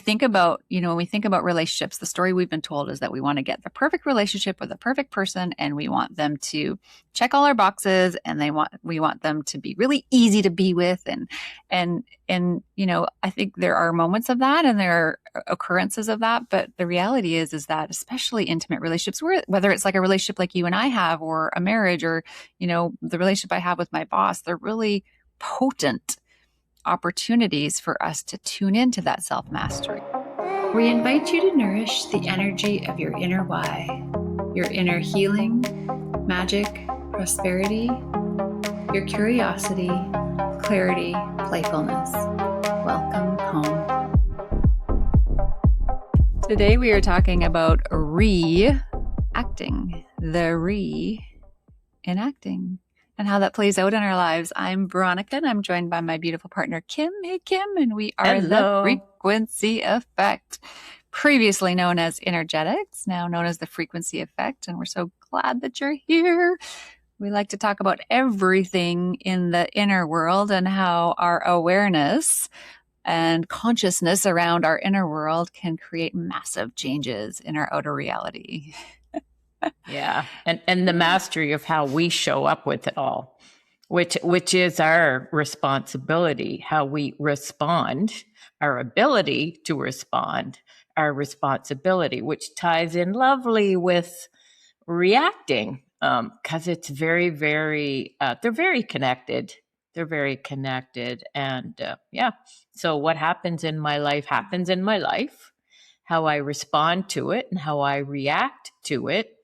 think about, when we think about relationships, the story we've been told is that we want to get the perfect relationship with the perfect person, and we want them to check all our boxes, and we want them to be really easy to be with. And I think there are moments of that and there are occurrences of that, but the reality is that especially intimate relationships, whether it's like a relationship like you and I have, or a marriage, or, the relationship I have with my boss, they're really potent opportunities for us to tune into that self-mastery. We invite you to nourish the energy of your inner why, your inner healing, magic, prosperity, your curiosity, clarity, playfulness. Welcome home. Today we are talking about re-acting, the re-enacting, and how that plays out in our lives. I'm Veronica, and I'm joined by my beautiful partner, Kim. Hey, Kim, and we are Hello. The Frequency Effect, previously known as energetics, now known as the Frequency Effect, and we're so glad that you're here. We like to talk about everything in the inner world and how our awareness and consciousness around our inner world can create massive changes in our outer reality. Yeah. And the mastery of how we show up with it all, which is our responsibility, how we respond, our ability to respond, our responsibility, which ties in lovely with reacting, because it's very, very, they're very connected. They're very connected. And yeah, so what happens in my life happens in my life. How I respond to it and how I react to it,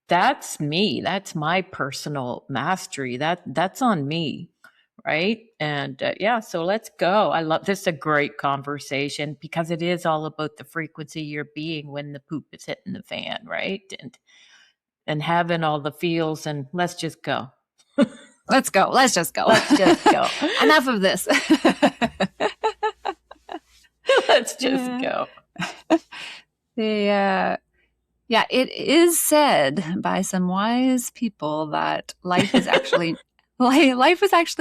that's me. That's my personal mastery. That's on me, right? And yeah, so let's go. I love this. Is a great conversation because it is all about the frequency you're being when the poop is hitting the fan, right? And having all the feels, and let's just go. Let's go. Let's just go. Let's just go. Enough of this. Let's just go. Yeah, it is said by some wise people that life is actually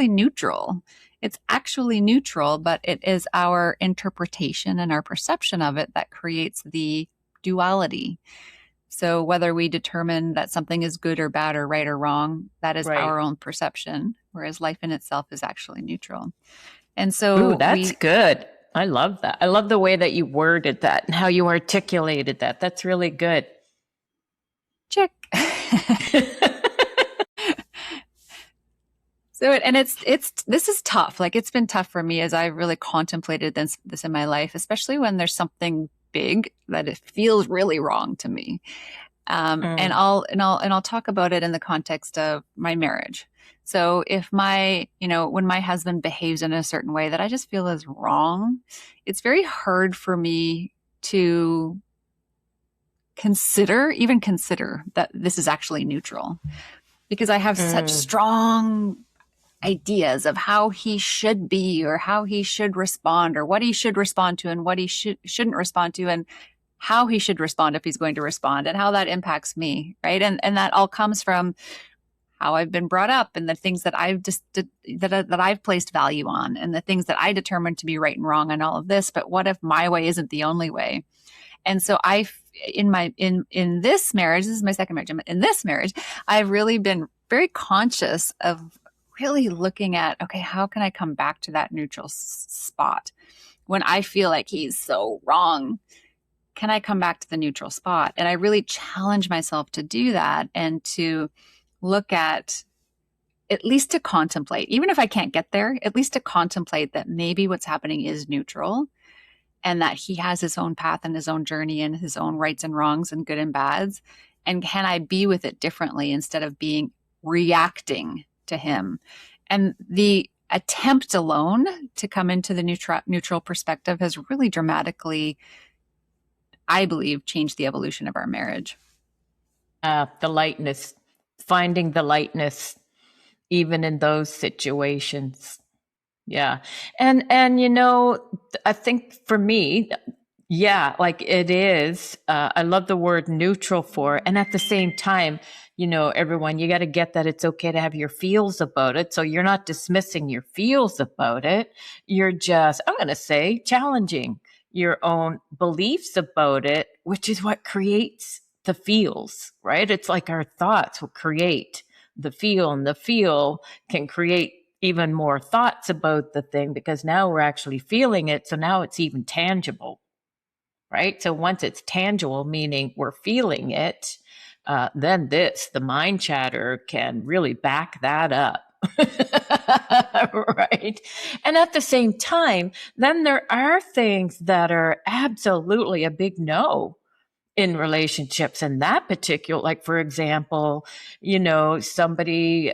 neutral. It's actually neutral, but it is our interpretation and our perception of it that creates the duality. So whether we determine that something is good or bad or right or wrong, that is our own perception, whereas life in itself is actually neutral. And so that's good. I love that. I love the way that you worded that and how you articulated that. That's really good. Check. So, this is tough. Like, it's been tough for me as I've really contemplated this in my life, especially when there's something big that it feels really wrong to me. And I'll talk about it in the context of my marriage. So if when my husband behaves in a certain way that I just feel is wrong, it's very hard for me to consider that this is actually neutral, because I have such strong ideas of how he should be or how he should respond or what he should respond to and what he shouldn't respond to and how he should respond if he's going to respond and how that impacts me, right? And that all comes from how I've been brought up and the things that I've placed value on and the things that I determined to be right and wrong and all of this. But what if my way isn't the only way? And so in this marriage, this is my second marriage. In this marriage, I've really been very conscious of really looking at, okay, how can I come back to that neutral spot when I feel like he's so wrong? Can I come back to the neutral spot? And I really challenge myself to do that and to look at least to contemplate, even if I can't get there, at least to contemplate that maybe what's happening is neutral and that he has his own path and his own journey and his own rights and wrongs and good and bads. And can I be with it differently instead of reacting to him? And the attempt alone to come into the neutral perspective has really dramatically, I believe, changed the evolution of our marriage. The lightness, finding the lightness, even in those situations. Yeah. And I think for me, yeah, like it is, I love the word neutral for, and at the same time, everyone, you got to get that it's okay to have your feels about it. So you're not dismissing your feels about it. You're just, I'm going to say, challenging your own beliefs about it, which is what creates the feels, right? It's like our thoughts will create the feel, and the feel can create even more thoughts about the thing, because now we're actually feeling it. So now it's even tangible, right? So once it's tangible, meaning we're feeling it, then the mind chatter can really back that up. Right. And at the same time, then there are things that are absolutely a big no in relationships. And that particular, like, for example, somebody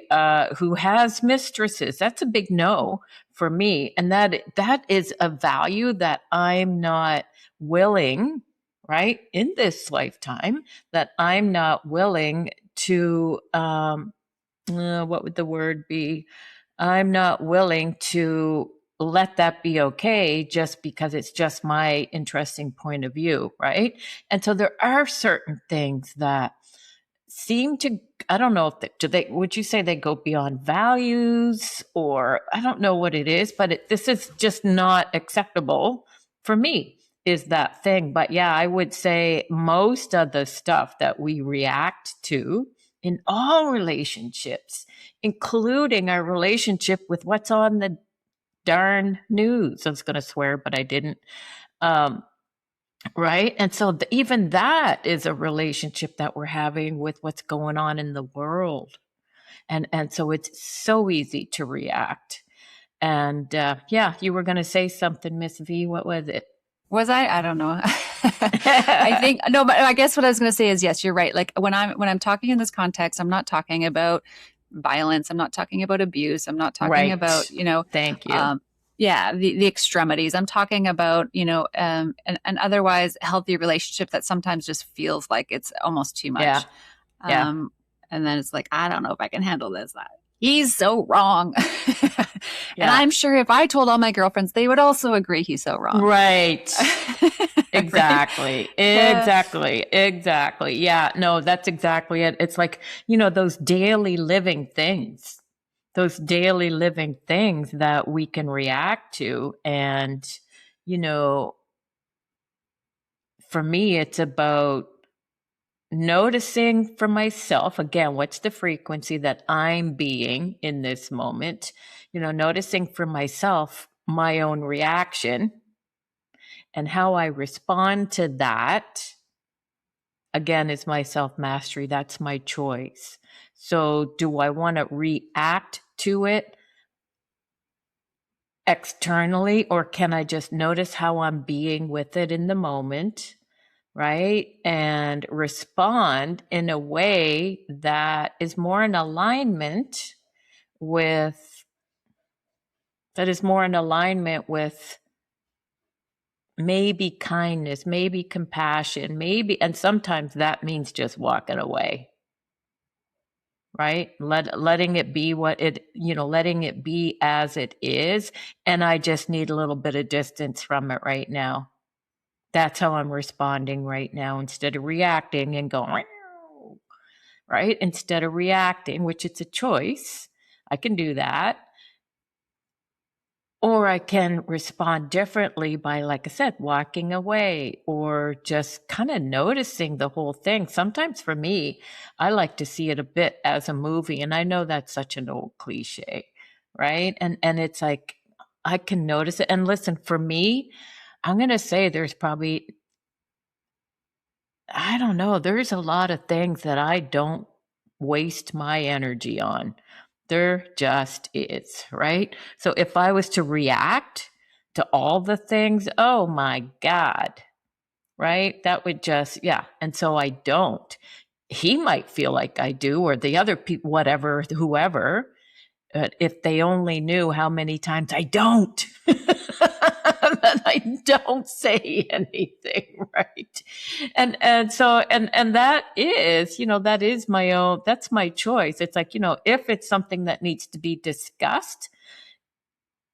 who has mistresses, that's a big no for me. And that is a value that I'm not willing, right, in this lifetime, that I'm not willing to, what would the word be? I'm not willing to let that be okay just because it's just my interesting point of view, right? And so there are certain things that seem to, I don't know if would you say they go beyond values, or I don't know what it is, but this is just not acceptable for me, is that thing. But yeah, I would say most of the stuff that we react to in all relationships, including our relationship with what's on the darn news. I was going to swear, but I didn't. Right. And so even that is a relationship that we're having with what's going on in the world. And so it's so easy to react. And yeah, you were going to say something, Miss V. What was it? Was I don't know. I think no, but I guess what I was going to say is, yes, you're right. Like when I'm talking in this context, I'm not talking about violence. I'm not talking about abuse. I'm not talking Right. about, Thank you. yeah, the extremities. I'm talking about, an otherwise healthy relationship that sometimes just feels like it's almost too much. Yeah. Yeah. And then it's like, I don't know if I can handle this. He's so wrong. And Yeah. I'm sure if I told all my girlfriends, they would also agree he's so wrong. Right. Exactly. Right? Exactly. Yeah. No, that's exactly it. It's like, those daily living things that we can react to. And, for me, it's about noticing for myself, again, what's the frequency that I'm being in this moment, noticing for myself my own reaction and how I respond to that, again, is my self-mastery. That's my choice. So do I want to react to it externally, or can I just notice how I'm being with it in the moment, right? And respond in a way that is more in alignment with, maybe kindness, maybe compassion, and sometimes that means just walking away, right? Letting it be letting it be as it is. And I just need a little bit of distance from it right now. That's how I'm responding right now, instead of reacting and going, right? Instead of reacting, which it's a choice. I can do that. Or I can respond differently by, like I said, walking away, or just kind of noticing the whole thing. Sometimes for me, I like to see it a bit as a movie. And I know that's such an old cliche, right? And it's like, I can notice it. And listen, for me, I'm going to say there's probably, I don't know, there's a lot of things that I don't waste my energy on. There just is, right? So if I was to react to all the things, oh my God, right? That would just, yeah. And so I don't. He might feel like I do, or the other people, whatever, whoever, if they only knew how many times I don't. That I don't say anything, right? And so that is, that is my own, that's my choice. It's like, if it's something that needs to be discussed,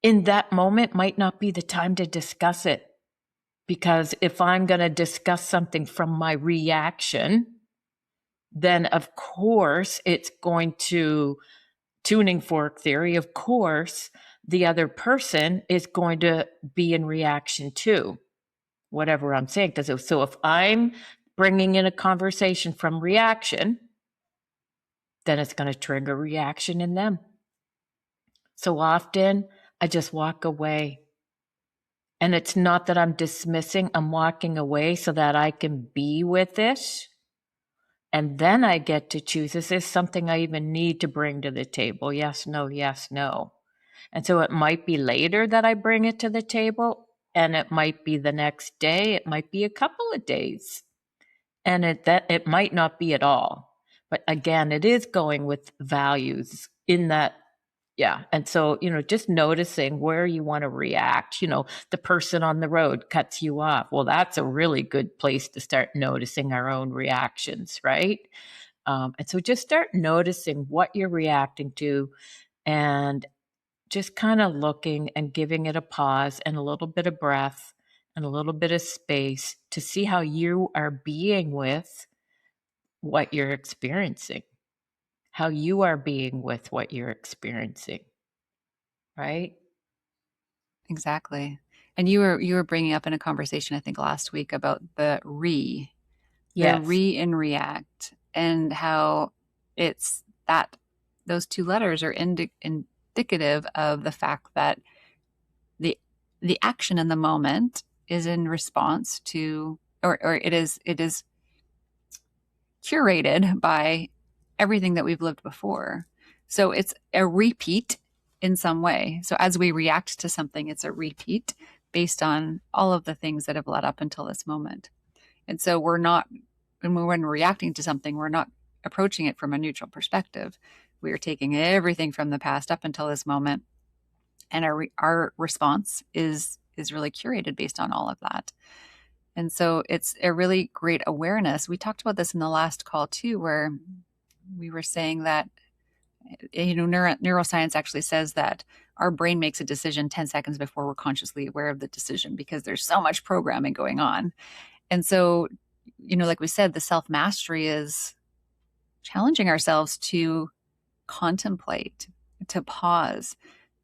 in that moment might not be the time to discuss it. Because if I'm going to discuss something from my reaction, then of course it's going to, tuning fork theory, of course, the other person is going to be in reaction too. whatever I'm saying. So if I'm bringing in a conversation from reaction, then it's going to trigger reaction in them. So often I just walk away. And it's not that I'm dismissing, I'm walking away so that I can be with it. And then I get to choose, is this something I even need to bring to the table? Yes, no, yes, no. And so it might be later that I bring it to the table, and it might be the next day, it might be a couple of days, and it might not be at all. But again, it is going with values in that. Yeah. And so, just noticing where you want to react. The person on the road cuts you off. Well, that's a really good place to start noticing our own reactions, right? And so just start noticing what you're reacting to, and just kind of looking and giving it a pause and a little bit of breath and a little bit of space to see how you are being with what you're experiencing, how you are being with what you're experiencing. Right? Exactly. And you were bringing up in a conversation, I think last week, about Yes. and react, and how it's that those two letters are indicative of the fact that the action in the moment is in response to, or it is curated by everything that we've lived before. So it's a repeat in some way. So as we react to something, it's a repeat based on all of the things that have led up until this moment. And so when we're reacting to something, we're not approaching it from a neutral perspective. We are taking everything from the past up until this moment, and our response is really curated based on all of that. And so it's a really great awareness. We talked about this in the last call too, where we were saying that, neuroscience actually says that our brain makes a decision 10 seconds before we're consciously aware of the decision, because there's so much programming going on. And so, like we said, the self-mastery is challenging ourselves to contemplate, to pause,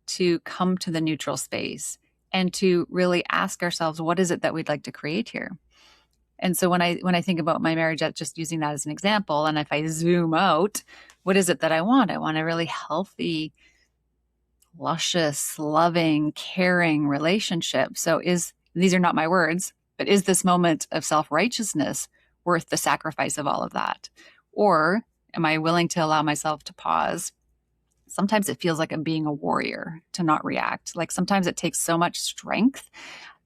to come to the neutral space, and to really ask ourselves, what is it that we'd like to create here? And so when I think about my marriage, just using that as an example, and if I zoom out, what is it that I want? I want a really healthy, luscious, loving, caring relationship. So these are not my words, but is this moment of self-righteousness worth the sacrifice of all of that? Or am I willing to allow myself to pause? Sometimes it feels like I'm being a warrior, to not react. Like sometimes it takes so much strength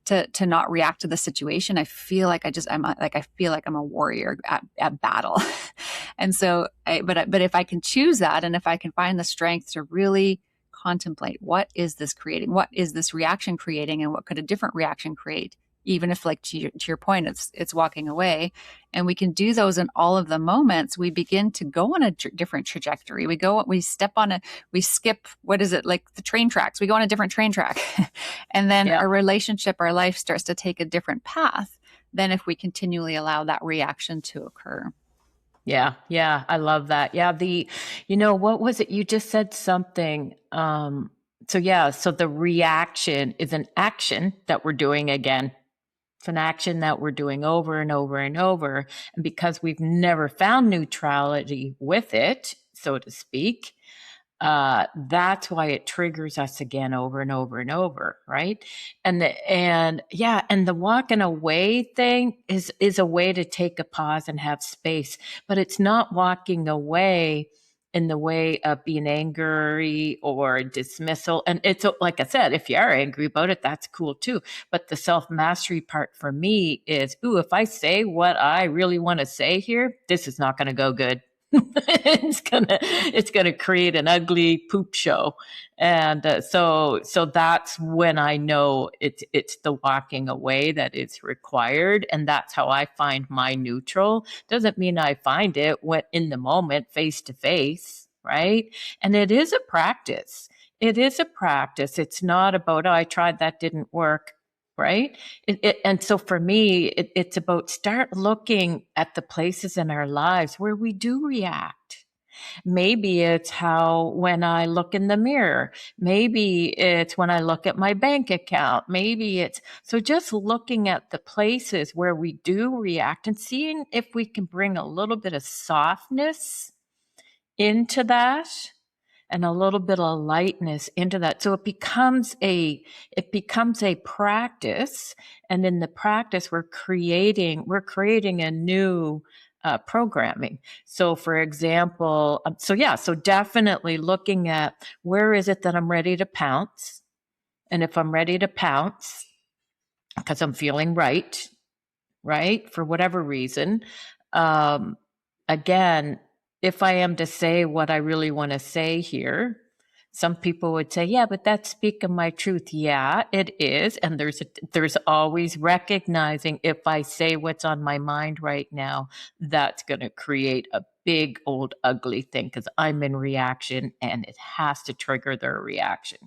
to not react to the situation. I feel like I feel like I'm a warrior at battle. And so, but if I can choose that, and if I can find the strength to really contemplate, what is this creating? What is this reaction creating? And what could a different reaction create? Even if, like to your point, it's walking away, and we can do those in all of the moments, we begin to go on a different trajectory. We skip, what is it, like the train tracks? We go on a different train track, and then our relationship, our life starts to take a different path than if we continually allow that reaction to occur. Yeah. Yeah. I love that. Yeah. What was it? You just said something. So the reaction is an action that we're doing again. It's an action that we're doing over and over and over. And because we've never found neutrality with it, so to speak, that's why it triggers us again over and over and over, right? And the walking away thing is a way to take a pause and have space, but it's not walking away in the way of being angry or dismissal. And it's like I said, if you are angry about it, that's cool too. But the self-mastery part for me is, if I say what I really want to say here, this is not going to go good. It's gonna create an ugly poop show, and so that's when I know it's the walking away that is required, and that's how I find my neutral. Doesn't mean I find it when in the moment, face to face, right? And it is a practice. It is a practice. It's not about, I tried, that didn't work. Right. And so for me, it's about start looking at the places in our lives where we do react, Maybe it's how when I look in the mirror. Maybe it's when I look at my bank account. Maybe it's so just looking at the places where we do react and seeing if we can bring a little bit of softness into that and a little bit of lightness into that. So it becomes a practice. And in the practice, we're creating a new programming. So for example, so definitely looking at where is it that I'm ready to pounce? And if I'm ready to pounce, because I'm feeling right, for whatever reason, again, if I am to say what I really want to say here, some people would say, yeah, but that's speaking my truth. Yeah, it is. And there's always recognizing if I say what's on my mind right now, that's going to create a big old ugly thing because I'm in reaction and it has to trigger their reaction.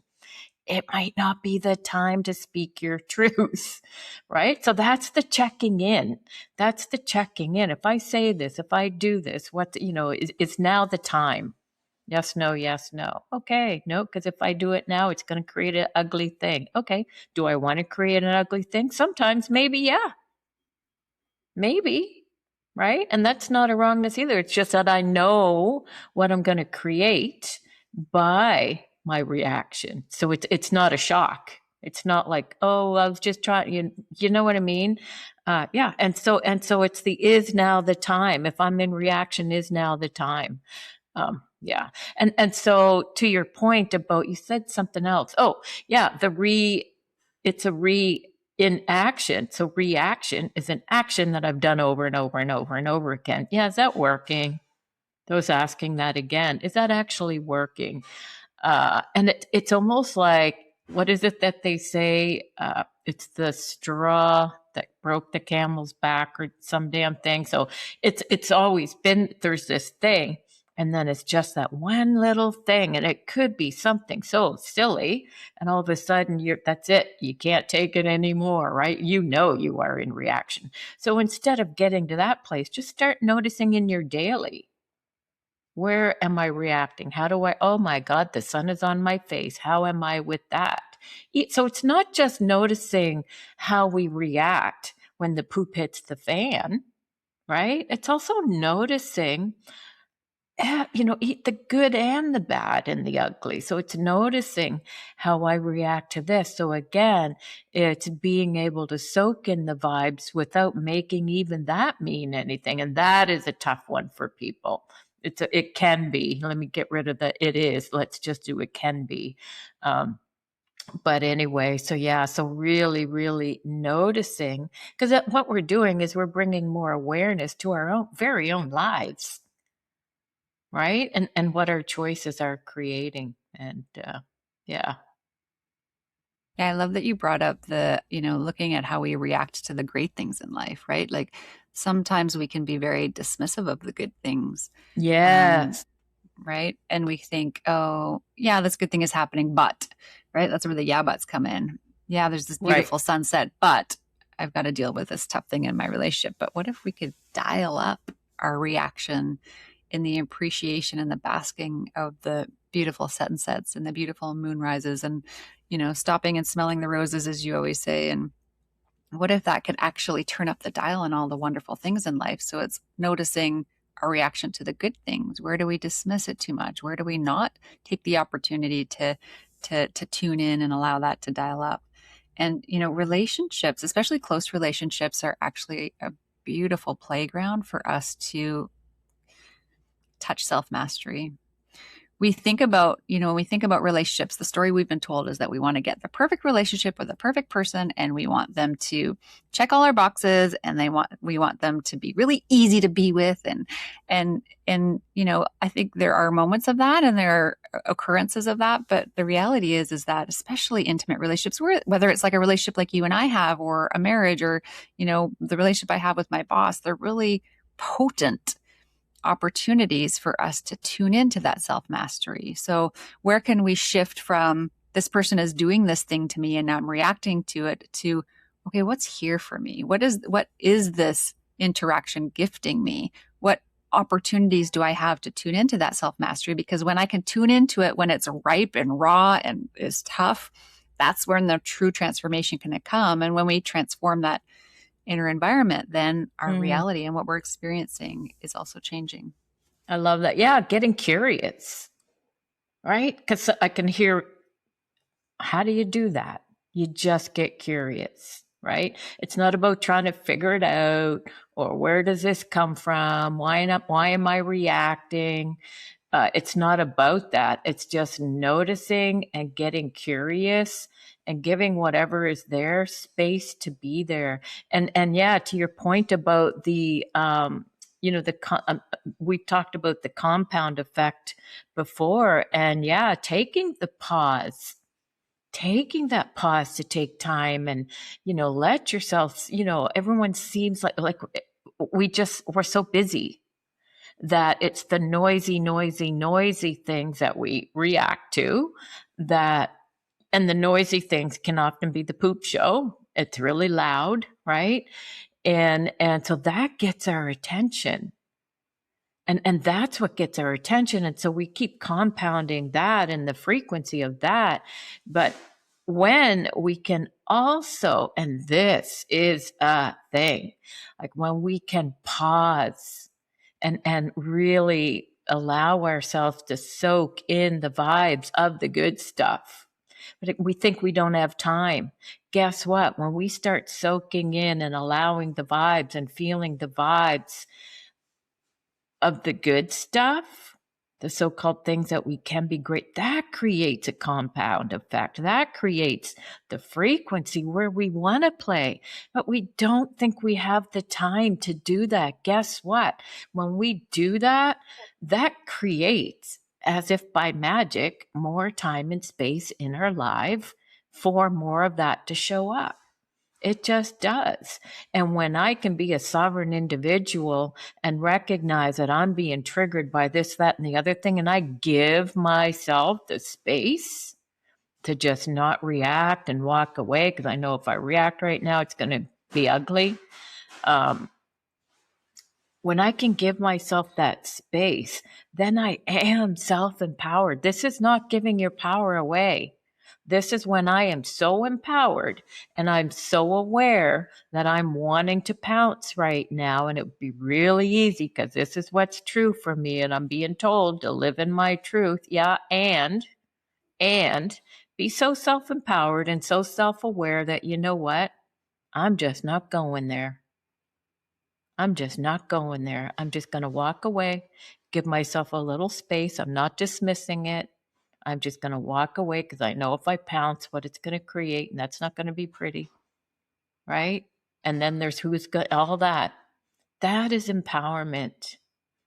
It might not be the time to speak your truth, right? So that's the checking in. That's the checking in. If I say this, if I do this, it's now the time. Yes, no, yes, no. Okay, no, because if I do it now, it's going to create an ugly thing. Okay, do I want to create an ugly thing? Sometimes, maybe, yeah. Maybe, right? And that's not a wrongness either. It's just that I know what I'm going to create by my reaction. So it's not a shock. It's not like, oh, I was just trying, you know what I mean? Yeah. And so it's is now the time. If I'm in reaction, is now the time. Yeah. And so to your point about, you said something else. Oh, yeah. It's in action. So reaction is an action that I've done over and over and over and over again. Yeah. Is that working? Those asking that again, is that actually working? And it's almost like, what is it that they say? It's the straw that broke the camel's back or some damn thing. So it's always been, there's this thing. And then it's just that one little thing. And it could be something so silly. And all of a sudden that's it. You can't take it anymore, right? You know, you are in reaction. So instead of getting to that place, just start noticing in your daily. Where am I reacting? Oh my God, the sun is on my face. How am I with that? So it's not just noticing how we react when the poop hits the fan, right? It's also noticing, the good and the bad and the ugly. So it's noticing how I react to this. So again, it's being able to soak in the vibes without making even that mean anything. And that is a tough one for people. It can be. Let me get rid of the it is. Let's just do it can be. But anyway, so yeah, so really, really noticing, because what we're doing is we're bringing more awareness to our very own lives, right? And what our choices are creating. And yeah. Yeah, I love that you brought up the, looking at how we react to the great things in life, right? Like sometimes we can be very dismissive of the good things. Yes. Right. And we think, oh, yeah, this good thing is happening, but, right? That's where the yeah buts come in. Yeah, there's this beautiful sunset, but I've got to deal with this tough thing in my relationship. But what if we could dial up our reaction in the appreciation and the basking of the beautiful sunsets and the beautiful moon rises and, stopping and smelling the roses, as you always say. And what if that could actually turn up the dial on all the wonderful things in life? So it's noticing our reaction to the good things. Where do we dismiss it too much? Where do we not take the opportunity to tune in and allow that to dial up? And, relationships, especially close relationships, are actually a beautiful playground for us to touch self-mastery. We think about, when we think about relationships, the story we've been told is that we want to get the perfect relationship with the perfect person, and we want them to check all our boxes, and we want them to be really easy to be with. And I think there are moments of that and there are occurrences of that. But the reality is that especially intimate relationships, whether it's like a relationship like you and I have, or a marriage, or, the relationship I have with my boss, they're really potent opportunities for us to tune into that self-mastery. So where can we shift from this person is doing this thing to me and now I'm reacting to it to, okay, what's here for me? What is this interaction gifting me? What opportunities do I have to tune into that self-mastery? Because when I can tune into it when it's ripe and raw and is tough, that's when the true transformation can come. And when we transform that inner environment, then our reality and what we're experiencing is also changing. I love that. Yeah, getting curious, right? Because I can hear, how do you do that? You just get curious, right? It's not about trying to figure it out or where does this come from? Why not? Why am I reacting? It's not about that. It's just noticing and getting curious and giving whatever is there space to be there. And yeah, to your point about the, we've talked about the compound effect before, and yeah, taking that pause to take time and, let yourself, everyone seems like we're so busy that it's the noisy things that we react to and the noisy things can often be the poop show. It's really loud, right? And so that gets our attention. And that's what gets our attention. And so we keep compounding that and the frequency of that. But when we can also, and this is a thing, like when we can pause and really allow ourselves to soak in the vibes of the good stuff. But we think we don't have time. Guess what? When we start soaking in and allowing the vibes and feeling the vibes of the good stuff, the so-called things that we can be great, that creates a compound effect. That creates the frequency where we want to play, but we don't think we have the time to do that. Guess what? When we do that, that creates, as if by magic, more time and space in our life for more of that to show up. It just does. And when I can be a sovereign individual and recognize that I'm being triggered by this, that, and the other thing, and I give myself the space to just not react and walk away, because I know if I react right now, it's going to be ugly. When I can give myself that space, then I am self-empowered. This is not giving your power away. This is when I am so empowered and I'm so aware that I'm wanting to pounce right now. And it would be really easy because this is what's true for me. And I'm being told to live in my truth. Yeah. And be so self-empowered and so self-aware that, you know what? I'm just not going there. I'm just not going there. I'm just going to walk away, give myself a little space. I'm not dismissing it. I'm just going to walk away because I know if I pounce, what it's going to create, and that's not going to be pretty, right? And then there's who's got all that. That is empowerment.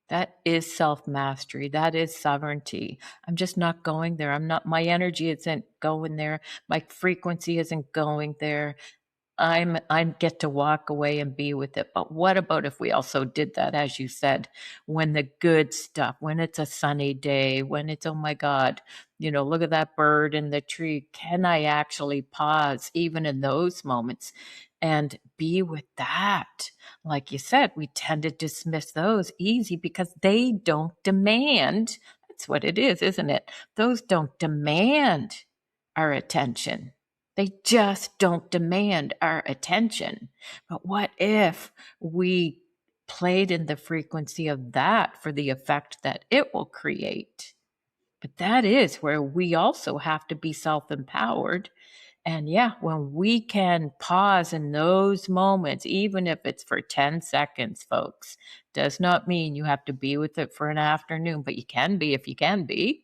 That is self-mastery. That is sovereignty. I'm just not going there. My energy isn't going there. My frequency isn't going there. I get to walk away and be with it. But what about if we also did that, as you said, when the good stuff, when it's a sunny day, when it's, oh my God, look at that bird in the tree. Can I actually pause even in those moments and be with that? Like you said, we tend to dismiss those easy because they don't demand. That's what it is, isn't it? Those don't demand our attention. They just don't demand our attention. But what if we played in the frequency of that for the effect that it will create? But that is where we also have to be self-empowered. And yeah, when we can pause in those moments, even if it's for 10 seconds, folks, does not mean you have to be with it for an afternoon, but you can be if you can be.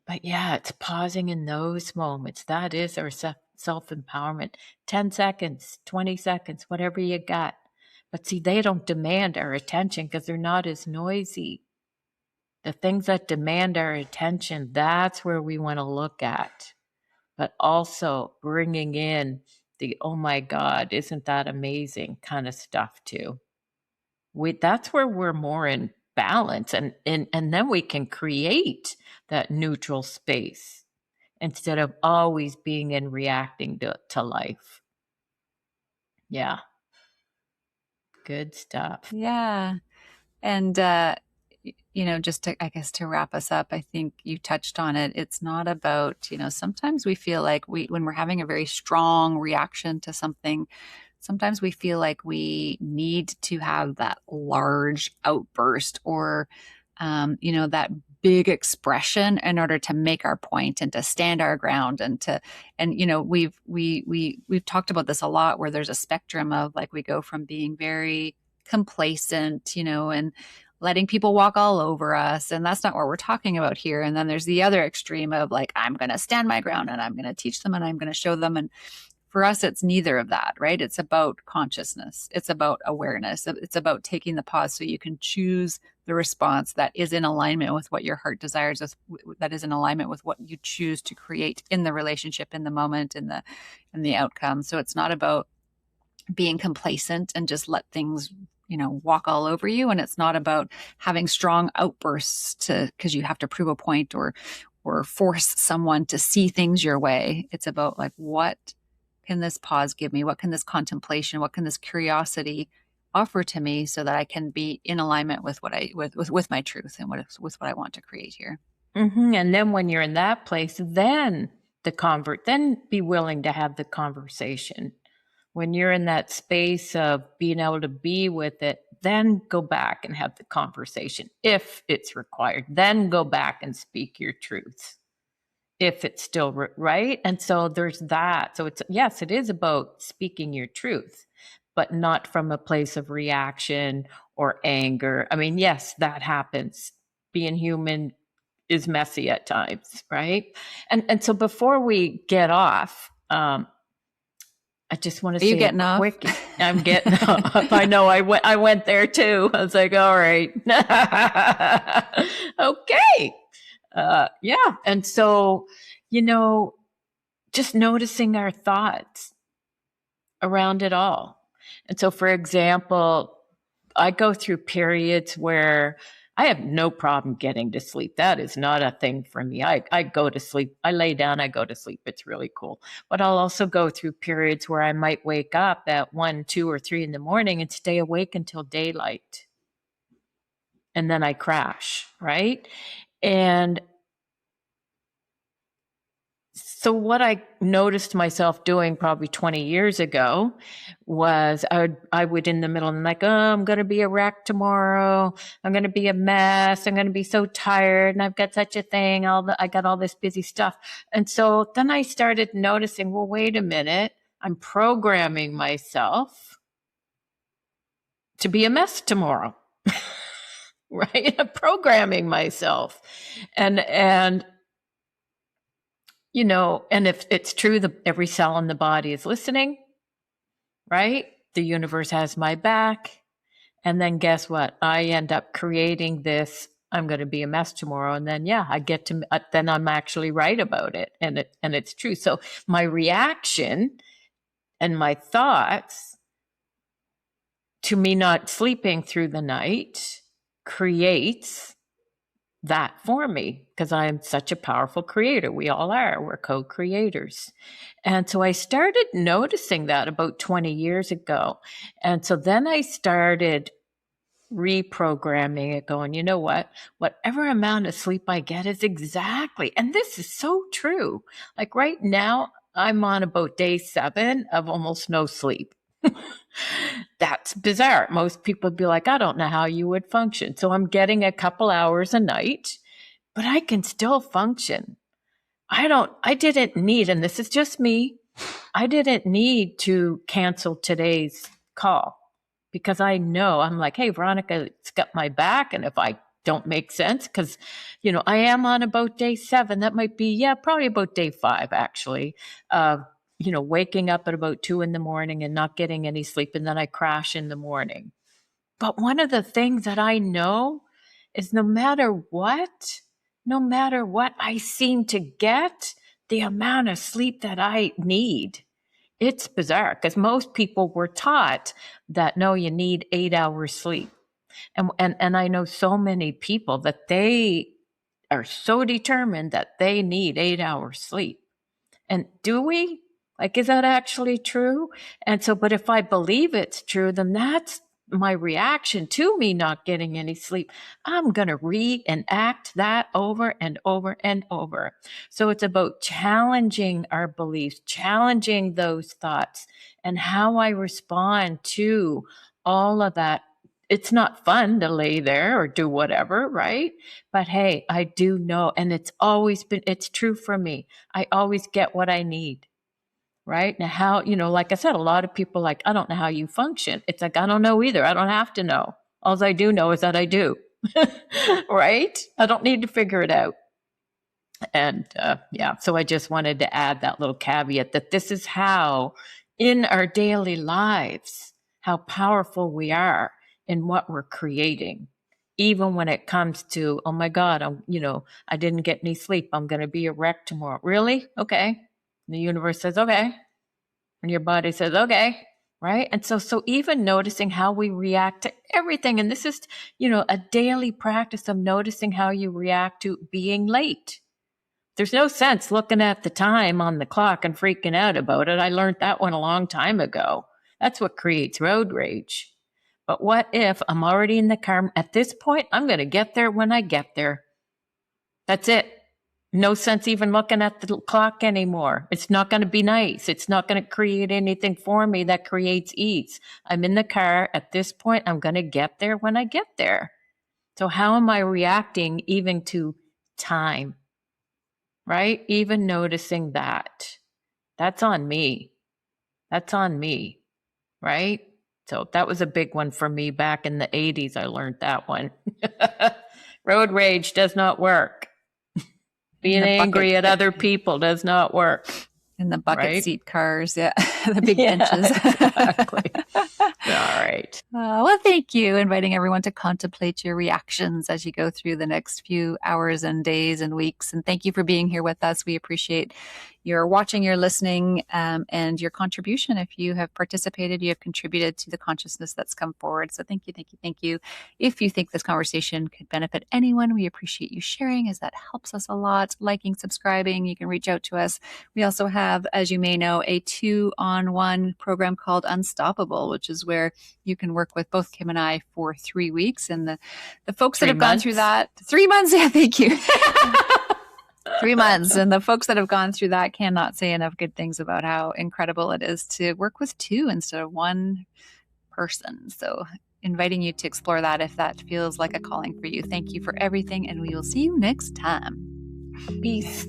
But yeah, it's pausing in those moments. That is our self-empowerment. 10 seconds, 20 seconds, whatever you got. But see, they don't demand our attention because they're not as noisy. The things that demand our attention, that's where we want to look at. But also bringing in the, oh my God, isn't that amazing kind of stuff too. That's where we're more in balance, and then we can create that neutral space instead of always being in reacting to life. Yeah. Good stuff. Yeah. And, just to, I guess, to wrap us up, I think you touched on it. It's not about, sometimes we feel like when we're having a very strong reaction to something, sometimes we feel like we need to have that large outburst or, that big expression in order to make our point and to stand our ground we've talked about this a lot, where there's a spectrum of, like, we go from being very complacent, and letting people walk all over us. And that's not what we're talking about here. And then there's the other extreme of, like, I'm going to stand my ground and I'm going to teach them and I'm going to show them. And for us, it's neither of that, right? It's about consciousness. It's about awareness. It's about taking the pause so you can choose the response that is in alignment with what your heart desires, that is in alignment with what you choose to create in the relationship, in the moment, in the outcome. So it's not about being complacent and just let things walk all over you. And it's not about having strong outbursts because you have to prove a point or force someone to see things your way. It's about, like, what can this pause give me? What can this contemplation, what can this curiosity offer to me, so that I can be in alignment with with my truth and with what I want to create here. Mm-hmm. And then when you're in that place, then then be willing to have the conversation. When you're in that space of being able to be with it, then go back and have the conversation if it's required. Then go back and speak your truth if it's still right. And so there's that. So yes, it is about speaking your truth, but not from a place of reaction or anger. I mean, yes, that happens. Being human is messy at times, right? And so before we get off, I just want to say, are you getting off? Quick, I'm getting off. I know I went there too. I was like, all right. Okay. Yeah. And so, just noticing our thoughts around it all. And so, for example, I go through periods where I have no problem getting to sleep. That is not a thing for me. I go to sleep. I lay down, I go to sleep. It's really cool. But I'll also go through periods where I might wake up at 1, 2, or 3 in the morning and stay awake until daylight. And then I crash, right? And so what I noticed myself doing probably 20 years ago was I would in the middle and like, oh, I'm going to be a wreck tomorrow. I'm going to be a mess. I'm going to be so tired and I've got such a thing. I got all this busy stuff. And so then I started noticing, well, wait a minute. I'm programming myself to be a mess tomorrow, right? I'm programming myself. And and if it's true that every cell in the body is listening, right? The universe has my back. And then guess what? I end up creating this, I'm going to be a mess tomorrow. And then, I get to, then I'm actually right about it. And it's true. So my reaction and my thoughts to me not sleeping through the night creates that for me, because I am such a powerful creator. We all are. We're co-creators. And so I started noticing that about 20 years ago. And so then I started reprogramming it, going, you know what? Whatever amount of sleep I get is exactly, and this is so true. Like right now, I'm on about day 7 of almost no sleep. That's bizarre. Most people would be like, I don't know how you would function. So I'm getting a couple hours a night, but I can still function. I didn't need, and this is just me, I didn't need to cancel today's call because I know I'm like, hey, Veronica's got my back. And if I don't make sense, because, I am on about day 7, that might be, probably about day 5, actually, waking up at about 2 in the morning and not getting any sleep. And then I crash in the morning. But one of the things that I know is no matter what I seem to get the amount of sleep that I need. It's bizarre because most people were taught that, no, you need 8 hours sleep. And I know so many people that they are so determined that they need 8 hours sleep. And do we? Like, is that actually true? And so, but if I believe it's true, then that's my reaction to me not getting any sleep, I'm going to reenact that over and over and over. So it's about challenging our beliefs, challenging those thoughts, and how I respond to all of that. It's not fun to lay there or do whatever, right? But hey, I do know, and it's true for me. I always get what I need. Right now, how, like I said, a lot of people I don't know how you function. It's like, I don't know either. I don't have to know. All I do know is that I do. Right? I don't need to figure it out. And so I just wanted to add that little caveat that this is how, in our daily lives, how powerful we are in what we're creating. Even when it comes to, oh my God, I didn't get any sleep. I'm going to be a wreck tomorrow. Really? Okay. The universe says, okay. And your body says, okay. Right. And so even noticing how we react to everything. And this is, a daily practice of noticing how you react to being late. There's no sense looking at the time on the clock and freaking out about it. I learned that one a long time ago. That's what creates road rage. But what if I'm already in the car? At this point, I'm going to get there when I get there. That's it. No sense even looking at the clock anymore. It's not going to be nice. It's not going to create anything for me that creates ease. I'm in the car. At this point, I'm going to get there when I get there. So how am I reacting even to time? Right? Even noticing that. That's on me. That's on me. Right? So that was a big one for me back in the 80s. I learned that one. Road rage does not work. Being angry at other people does not work. In the bucket seat cars, the big benches. Exactly. All right. Well, thank you. Inviting everyone to contemplate your reactions as you go through the next few hours and days and weeks. And thank you for being here with us. We appreciate your watching, your listening, and your contribution. If you have participated, you have contributed to the consciousness that's come forward. So thank you, thank you, thank you. If you think this conversation could benefit anyone, we appreciate you sharing, as that helps us a lot. Liking, subscribing, you can reach out to us. We also have, as you may know, a 2-on-1 program called Unstoppable, which is where you can work with both Kim and I for 3 weeks. And the folks that have gone through that, 3 months, yeah, thank you. 3 months. And the folks that have gone through that cannot say enough good things about how incredible it is to work with 2 instead of 1 person. So inviting you to explore that if that feels like a calling for you. Thank you for everything, and we will see you next time. Peace.